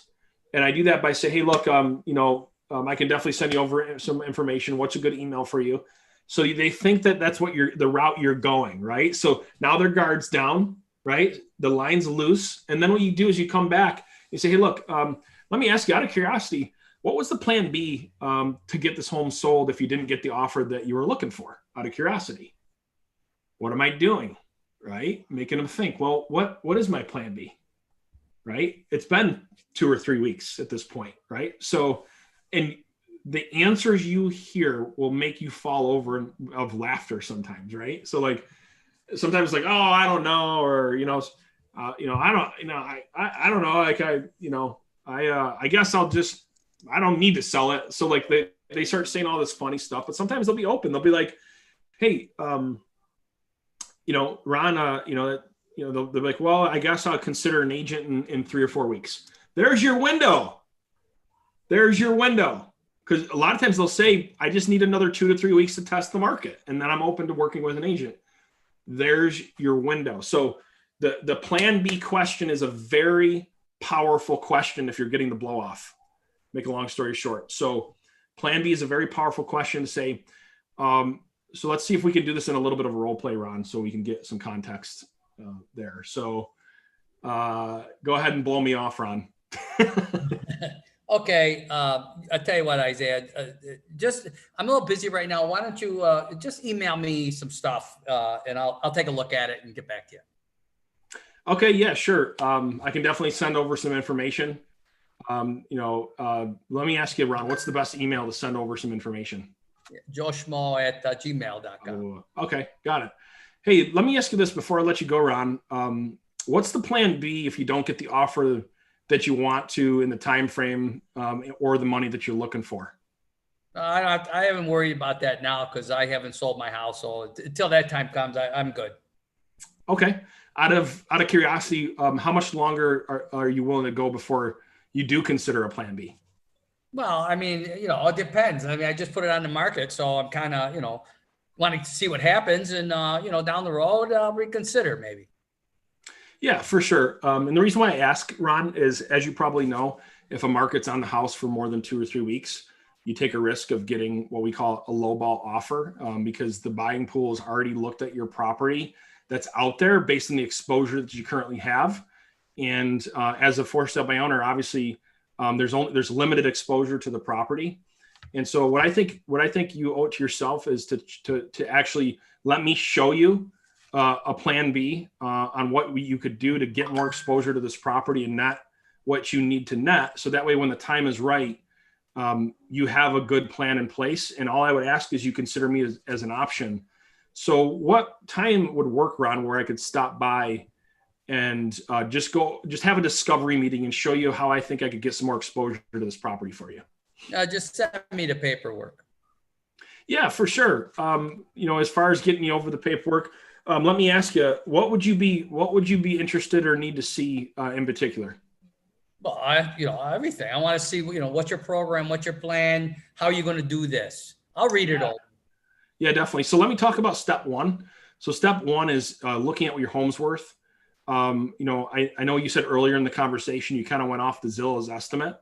And I do that by saying, hey, look, I can definitely send you over some information. What's a good email for you? So they think that that's the route you're going, right? So now their guard's down, right? The line's loose. And then what you do is you come back, you say, hey, look, let me ask you out of curiosity, what was the plan B to get this home sold if you didn't get the offer that you were looking for, out of curiosity? What am I doing, right? Making them think, well, what is my plan B? Right? It's been 2 or 3 weeks at this point, right? So, and the answers you hear will make you fall over of laughter sometimes, right? So like, sometimes like, oh, I don't know, or, I don't know. Like, I guess I don't need to sell it. So like they start saying all this funny stuff, but sometimes they'll be open. They'll be like, hey, Ron, they'll be like, well, I guess I'll consider an agent in 3 or 4 weeks. There's your window. Because a lot of times they'll say, I just need another 2 to 3 weeks to test the market, and then I'm open to working with an agent. There's your window. So the plan B question is a very powerful question if you're getting the blow off. Make a long story short. So plan B is a very powerful question to say, so let's see if we can do this in a little bit of a role play, Ron, so we can get some context there. So go ahead and blow me off, Ron. Okay. I'll tell you what, Isaiah, I'm a little busy right now. Why don't you just email me some stuff and I'll take a look at it and get back to you. Okay. Yeah, sure. I can definitely send over some information. Let me ask you, Ron, what's the best email to send over some information? joshmo@gmail.com. Okay. Got it. Hey, let me ask you this before I let you go, Ron. What's the plan B if you don't get the offer that you want to in the time frame or the money that you're looking for? I haven't worried about that now because I haven't sold my house. So until that time comes, I'm good. Okay. Out of curiosity, how much longer are you willing to go before you do consider a plan B? Well, I mean, it depends. I mean, I just put it on the market, so I'm kind of, wanting to see what happens, and down the road, I'll reconsider maybe. Yeah, for sure. And the reason why I ask, Ron, is as you probably know, if a market's on the house for more than 2 or 3 weeks, you take a risk of getting what we call a lowball offer because the buying pool has already looked at your property that's out there based on the exposure that you currently have. And as a for sale by owner, obviously, there's limited exposure to the property. And so what I think you owe it to yourself is to actually let me show you a plan B on what you could do to get more exposure to this property and not what you need to net. So that way, when the time is right, you have a good plan in place. And all I would ask is you consider me as an option. So what time would work, Ron, where I could stop by and just have a discovery meeting and show you how I think I could get some more exposure to this property for you? Just send me the paperwork. Yeah, for sure. As far as getting you over the paperwork, let me ask you, what would you be interested or need to see in particular? Well, everything. I want to see, what's your program, what's your plan, how are you going to do this? I'll read it all. Yeah, definitely. So let me talk about step one. So step one is looking at what your home's worth. I know you said earlier in the conversation, you kind of went off the Zillow's estimate.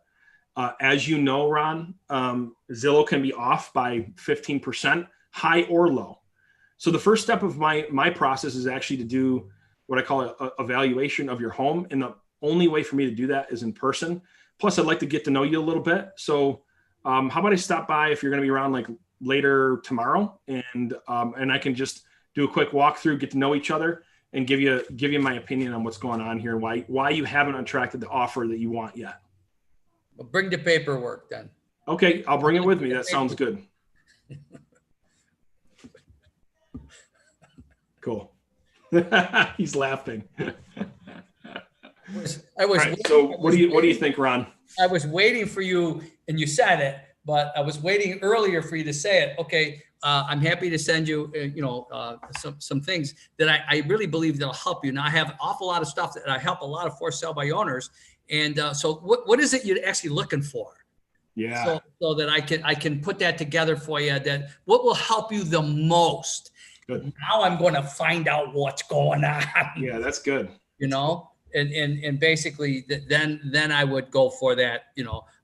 As you know, Ron, Zillow can be off by 15%, high or low. So the first step of my process is actually to do what I call a evaluation of your home. And the only way for me to do that is in person. Plus, I'd like to get to know you a little bit. So how about I stop by if you're going to be around like later tomorrow, and I can just do a quick walkthrough, get to know each other, and give you my opinion on what's going on here and why you haven't attracted the offer that you want yet. Well, bring the paperwork then. Okay, I'll bring it with me. That sounds good. Cool. He's laughing. I was right, so what do you think, Ron? I was waiting for you, and you said it, but I was waiting earlier for you to say it. Okay, I'm happy to send you, some things that I really believe that'll help you. Now, I have an awful lot of stuff that I help a lot of for sale by owners, and so what is it you're actually looking for? Yeah. So that I can put that together for you. That what will help you the most. Good. Now I'm going to find out what's going on. Yeah, that's good. And basically then I would go for that,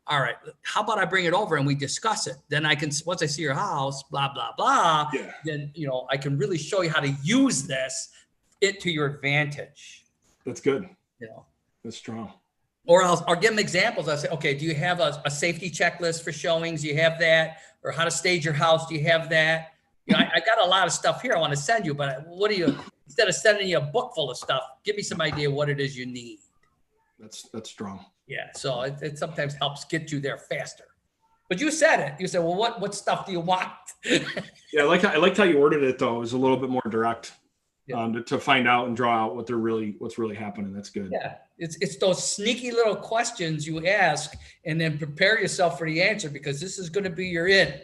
all right, how about I bring it over and we discuss it? Then I can, once I see your house, blah, blah, blah, yeah. Then, I can really show you how to use this to your advantage. That's good. That's strong. Or I'll give them examples. I'll say, okay, do you have a safety checklist for showings? Do you have that? Or how to stage your house? Do you have that? I got a lot of stuff here I want to send you, but instead of sending you a book full of stuff, give me some idea what it is you need. That's strong. Yeah. So it sometimes helps get you there faster. But you said it. You said, well, what stuff do you want? Yeah. I liked how you worded it though. It was a little bit more direct. Yeah. To find out and draw out what's really happening. That's good. Yeah. It's those sneaky little questions you ask and then prepare yourself for the answer, because this is going to be your in.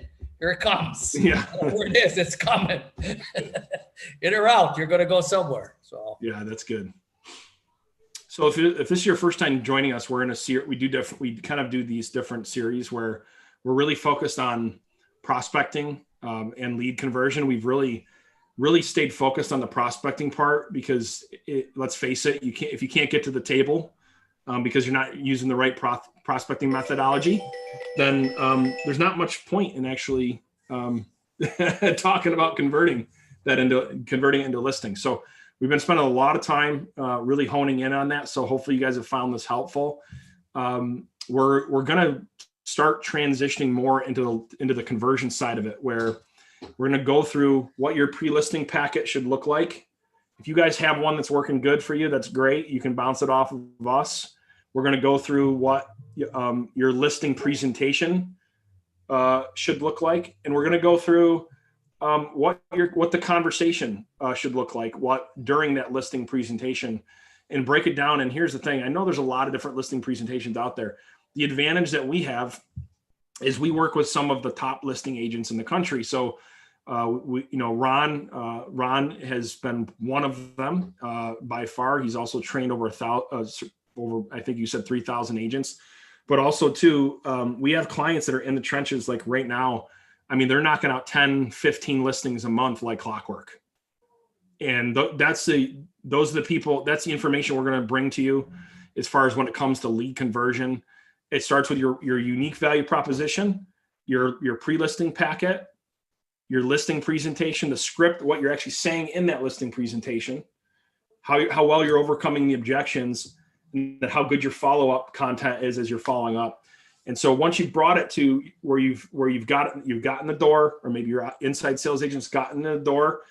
Here it comes. Yeah. Whatever it is, it's coming. In or out, you're going to go somewhere. So yeah, that's good. So if this is your first time joining us, we're in a series. We kind of do these different series where we're really focused on prospecting and lead conversion. We've really stayed focused on the prospecting part because let's face it, if you can't get to the table because you're not using the right prospecting methodology, then there's not much point in actually talking about converting it into listing. So we've been spending a lot of time really honing in on that. So hopefully you guys have found this helpful. We're going to start transitioning more into the conversion side of it, where we're going to go through what your pre-listing packet should look like. If you guys have one that's working good for you, that's great. You can bounce it off of us. We're going to go through what your listing presentation should look like. And we're going to go through what the conversation should look like during that listing presentation, and break it down. And here's the thing. I know there's a lot of different listing presentations out there. The advantage that we have is we work with some of the top listing agents in the country. So Ron has been one of them by far. He's also trained over I think you said 3,000 agents, but also too, we have clients that are in the trenches like right now. I mean, they're knocking out 10, 15 listings a month like clockwork. And that's the information we're going to bring to you as far as when it comes to lead conversion. It starts with your unique value proposition, your pre-listing packet, your listing presentation, the script, what you're actually saying in that listing presentation, how well you're overcoming the objections, and how good your follow-up content is as you're following up. And so once you've brought it to where you've gotten the door, or maybe your inside sales agent's gotten in the door,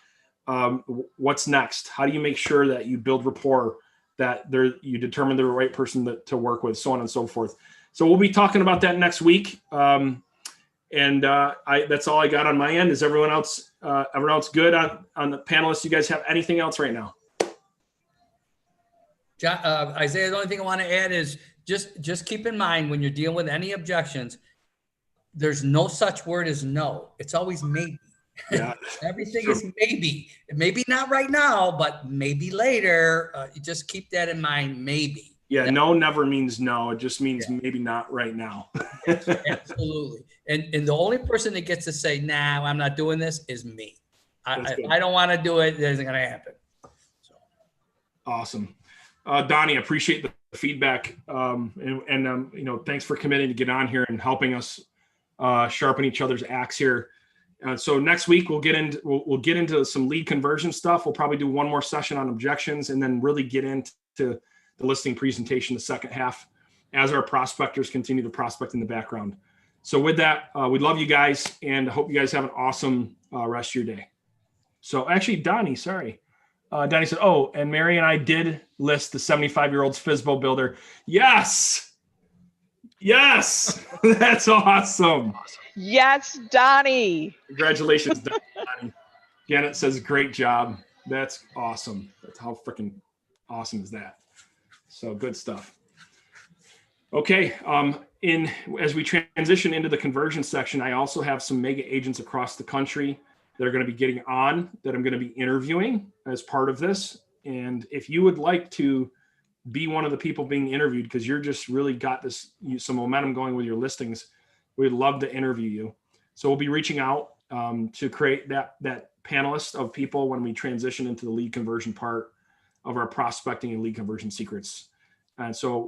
what's next? How do you make sure that you build rapport, that you determine the right person to work with, so on and so forth. So we'll be talking about that next week. That's all I got on my end. Is everyone else good on the panelists? You guys have anything else right now? John, Isaiah, the only thing I want to add is just keep in mind when you're dealing with any objections, there's no such word as no. It's always maybe. Yeah. Everything is maybe. Maybe not right now, but maybe later. You just keep that in mind, maybe. Yeah, no never means no. It just means maybe not right now. Absolutely. And the only person that gets to say, nah, I'm not doing this is me. I don't want to do it. It isn't going to happen. So. Awesome. Donnie, I appreciate the feedback. Thanks for committing to get on here and helping us sharpen each other's axe here. So next week we'll get into some lead conversion stuff. We'll probably do one more session on objections and then really get into the listing presentation the second half as our prospectors continue to prospect in the background. So with that, we love you guys and I hope you guys have an awesome rest of your day. So actually, Donnie, sorry. Donnie said, oh, and Mary and I did list the 75-year-old's Fsbo builder. Yes. That's awesome. Yes, Donnie. Congratulations, Donnie. Janet says, great job. That's awesome. That's how freaking awesome is that? So good stuff. Okay. As we transition into the conversion section, I also have some mega agents across the country that are going to be getting on, that I'm going to be interviewing as part of this. And if you would like to be one of the people being interviewed, because you're just really got some momentum going with your listings, we'd love to interview you. So we'll be reaching out to create that panelist of people when we transition into the lead conversion part of our prospecting and lead conversion secrets. And so